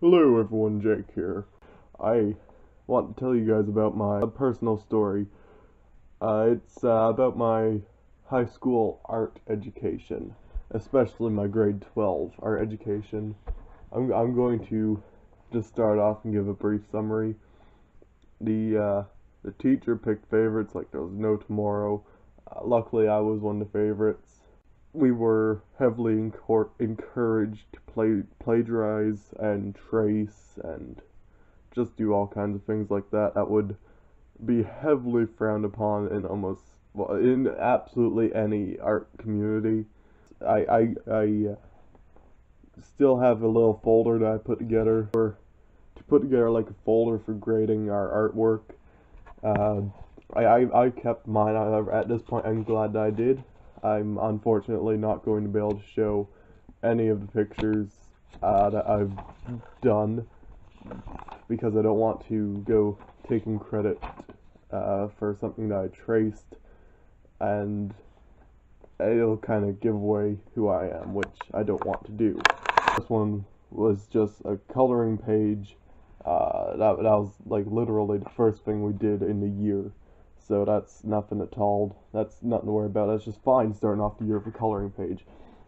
Hello everyone, Jake here. I want to tell you guys about my personal story. It's about my high school art education, especially my grade 12 art education. I'm going to just start off and give a brief summary. The teacher picked favorites like there was no tomorrow. Luckily, I was one of the favorites. We were heavily encouraged to plagiarize and trace and just do all kinds of things like that that would be heavily frowned upon in in absolutely any art community. I still have a little folder that I put together to put together like a folder for grading our artwork. Uh, I kept mine. At this point, I'm glad that I did. I'm unfortunately not going to be able to show any of the pictures that I've done because I don't want to go taking credit for something that I traced, and it'll kind of give away who I am, which I don't want to do. This one was just a coloring page. That was like literally the first thing we did in the year. So that's nothing at all. That's nothing to worry about. That's just fine starting off the year with a coloring page.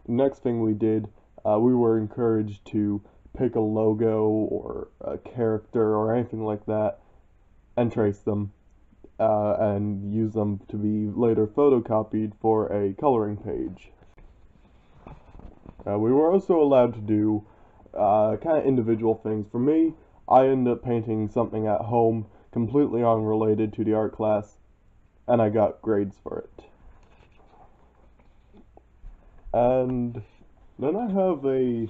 Next thing we did, we were encouraged to pick a logo or a character or anything like that and trace them and use them to be later photocopied for a coloring page. We were also allowed to do kind of individual things. For me, I ended up painting something at home completely unrelated to the art class, and I got grades for it. And then I have a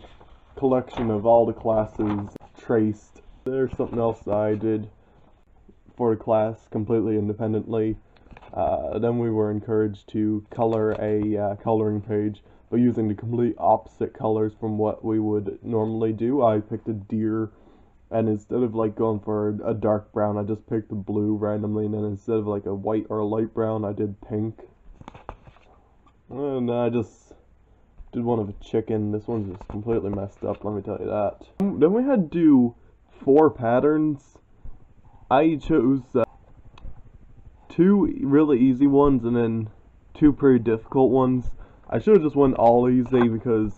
collection of all the classes traced. There's something else I did for the class completely independently. Then we were encouraged to color a coloring page, but using the complete opposite colors from what we would normally do. I picked a deer, and instead of like going for a dark brown, I just picked a blue randomly, and then instead of like a white or a light brown, I did pink. And I just did one of a chicken. This one's just completely messed up, let me tell you that. Then we had to do 4 patterns. I chose 2 really easy ones and then 2 pretty difficult ones. I should have just went all easy because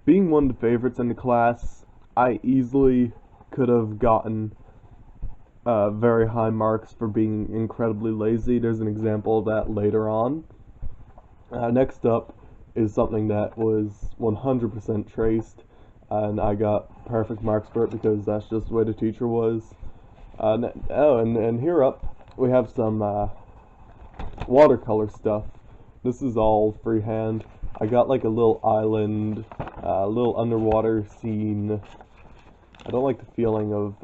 being one of the favorites in the class, I easily could have gotten very high marks for being incredibly lazy. There's an example of that later on. Next up is something that was 100% traced, and I got perfect marks for it because that's just the way the teacher was. And here up we have some watercolor stuff. This is all freehand. I got like a little island, a little underwater scene. I don't like the feeling of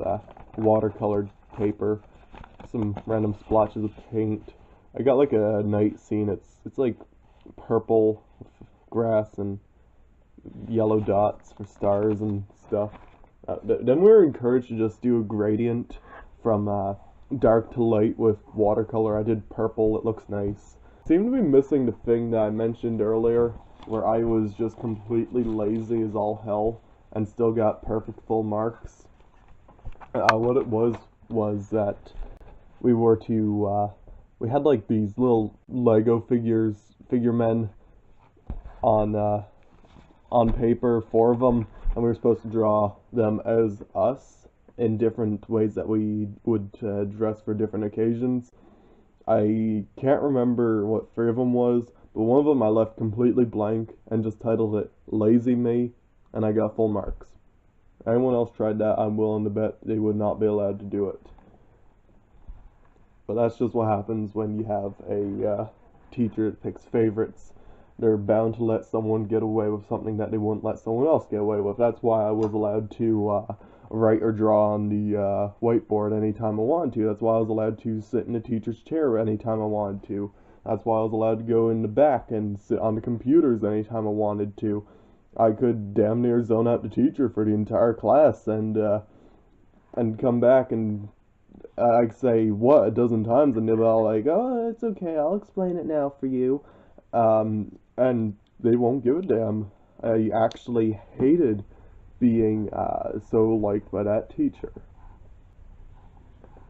watercolored paper. Some random splotches of paint. I got like a night scene. It's like purple grass and yellow dots for stars and stuff. Then we were encouraged to just do a gradient from dark to light with watercolor. I did purple. It looks nice. Seemed to be missing the thing that I mentioned earlier, where I was just completely lazy as all hell and still got perfect full marks. What it was that we were to we had like these little Lego figure men on paper, 4 of them, and we were supposed to draw them as us in different ways that we would dress for different occasions. I can't remember what 3 of them was, but one of them I left completely blank and just titled it Lazy Me, and I got full marks. Anyone else tried that, I'm willing to bet they would not be allowed to do it. But that's just what happens when you have a teacher that picks favorites. They're bound to let someone get away with something that they wouldn't let someone else get away with. That's why I was allowed to write or draw on the whiteboard anytime I wanted to. That's why I was allowed to sit in the teacher's chair anytime I wanted to. That's why I was allowed to go in the back and sit on the computers anytime I wanted to. I could damn near zone out the teacher for the entire class and come back and I'd say what a dozen times and they'll be all like, "Oh, it's okay, I'll explain it now for you," and they won't give a damn. I actually hated being so liked by that teacher.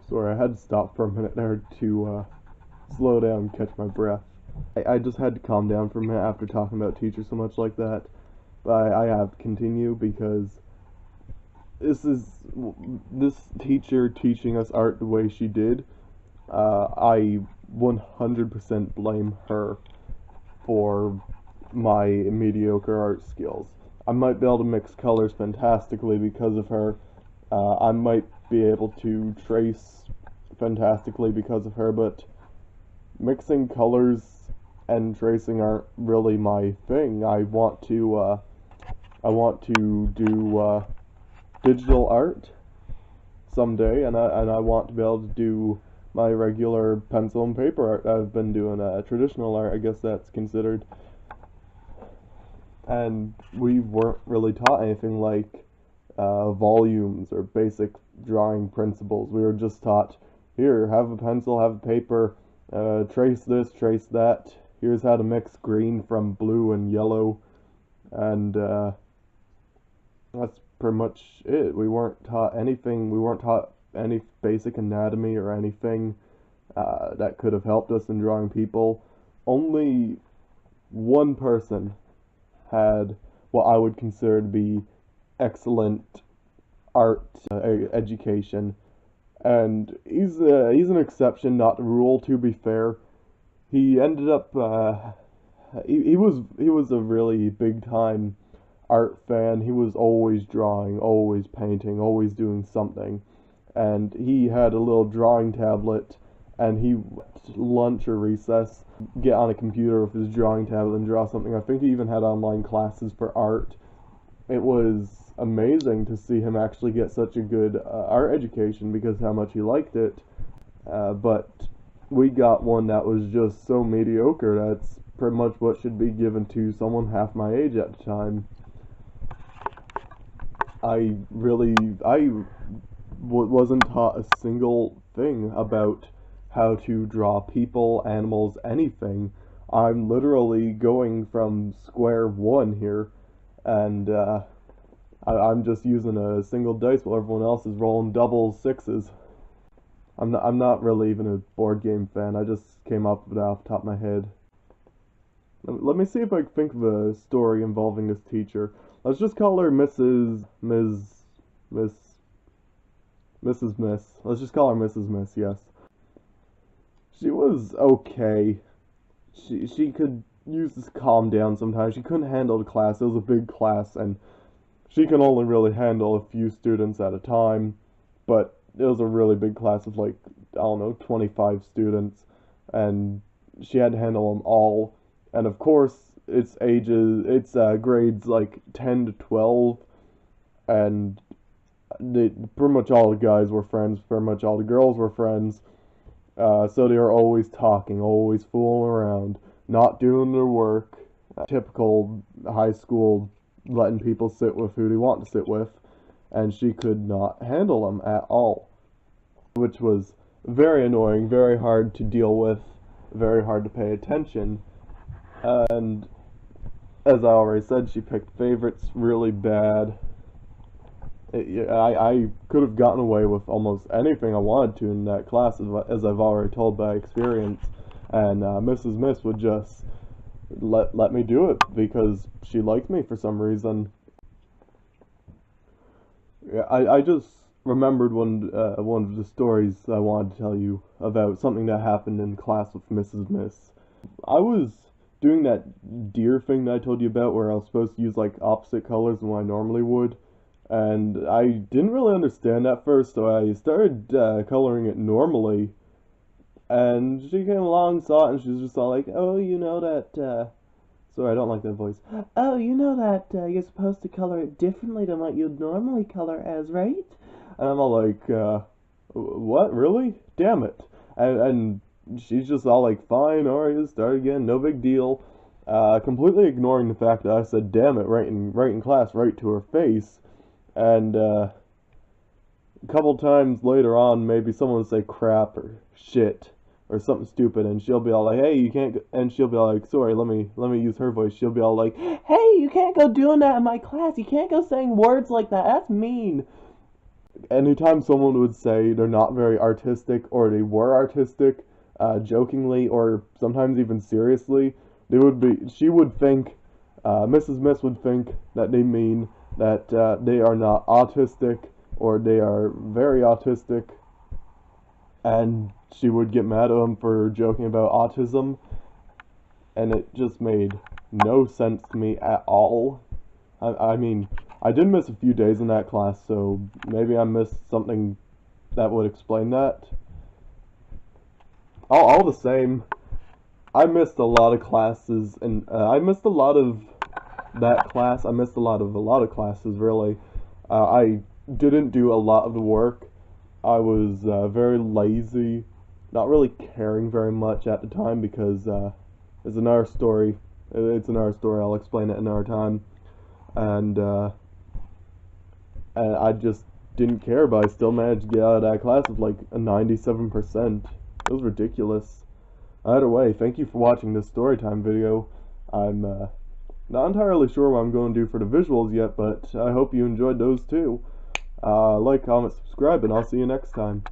Sorry, I had to stop for a minute there to slow down and catch my breath. I just had to calm down for a minute after talking about teachers so much like that. But I have to continue because this teacher teaching us art the way she did. I 100% blame her for my mediocre art skills. I might be able to mix colors fantastically because of her. I might be able to trace fantastically because of her, but mixing colors and tracing aren't really my thing. I want to do digital art someday, and I want to be able to do my regular pencil and paper art. I've been doing traditional art, I guess that's considered. And we weren't really taught anything like volumes or basic drawing principles. We were just taught, here, have a pencil, have a paper, trace this, trace that. Here's how to mix green from blue and yellow. And that's pretty much it. We weren't taught anything. We weren't taught any basic anatomy or anything that could have helped us in drawing people. Only one person had what I would consider to be excellent art education, and he's an exception, not the rule. To be fair, he ended up he was a really big time art fan. He was always drawing, always painting, always doing something, and he had a little drawing tablet, and he lunch or recess get on a computer with his drawing tablet and draw something. I think he even had online classes for art. It was amazing to see him actually get such a good art education because how much he liked it. But we got one that was just so mediocre. That's pretty much what should be given to someone half my age at the time. I wasn't taught a single thing about how to draw people, animals, anything. I'm literally going from square one here, and I'm just using a single dice while everyone else is rolling double sixes. I'm not really even a board game fan. I just came up with it off the top of my head. Let me see if I can think of a story involving this teacher. Let's just call her Mrs. Miss. Let's just call her Mrs. Miss, yes. She was okay. She could use to calm down sometimes. She couldn't handle the class. It was a big class, and she can only really handle a few students at a time. But it was a really big class of, like, I don't know, 25 students, and she had to handle them all. And of course, it's grades like 10 to 12, and pretty much all the guys were friends, pretty much all the girls were friends. So they were always talking, always fooling around, not doing their work. Typical high school, letting people sit with who they want to sit with, and she could not handle them at all, which was very annoying, very hard to deal with, very hard to pay attention. And as I already said, she picked favorites really bad. I could have gotten away with almost anything I wanted to in that class, as I've already told by experience, and Mrs. Miss would just let me do it because she liked me for some reason. Yeah, I just remembered one of the stories I wanted to tell you about something that happened in class with Mrs. Miss. I was doing that deer thing that I told you about where I was supposed to use like opposite colors than what I normally would. And I didn't really understand at first, so I started coloring it normally. And she came along, saw it, and she was just all like, "Oh, you know that, sorry, I don't like that voice. Oh, you know that you're supposed to color it differently than what you'd normally color as, right?" And I'm all like, what, really? Damn it. And she's just all like, "Fine, alright, start again, no big deal." Completely ignoring the fact that I said "damn it" right in class, right to her face. And a couple times later on, maybe someone would say "crap" or "shit," or something stupid, and she'll be all like, "Hey, you can't," and she'll be all like, "Sorry, let me use her voice." She'll be all like, "Hey, you can't go doing that in my class. You can't go saying words like that. That's mean." Anytime someone would say they're not very artistic or they were artistic, jokingly or sometimes even seriously, she would think, Mrs. Miss would think that they mean that they are not autistic or they are very autistic, and she would get mad at them for joking about autism, and it just made no sense to me at all. I mean, I did miss a few days in that class, so maybe I missed something that would explain that. All the same, I missed a lot of classes, and I missed a lot of that class. I missed a lot of classes, really. I didn't do a lot of the work. I was very lazy, not really caring very much at the time because it's another story. It's another story. I'll explain it another time. And and I just didn't care, but I still managed to get out of that class with like a 97%. It was ridiculous. Either way, thank you for watching this storytime video. I'm not entirely sure what I'm going to do for the visuals yet, but I hope you enjoyed those too. Like, comment, subscribe, and I'll see you next time.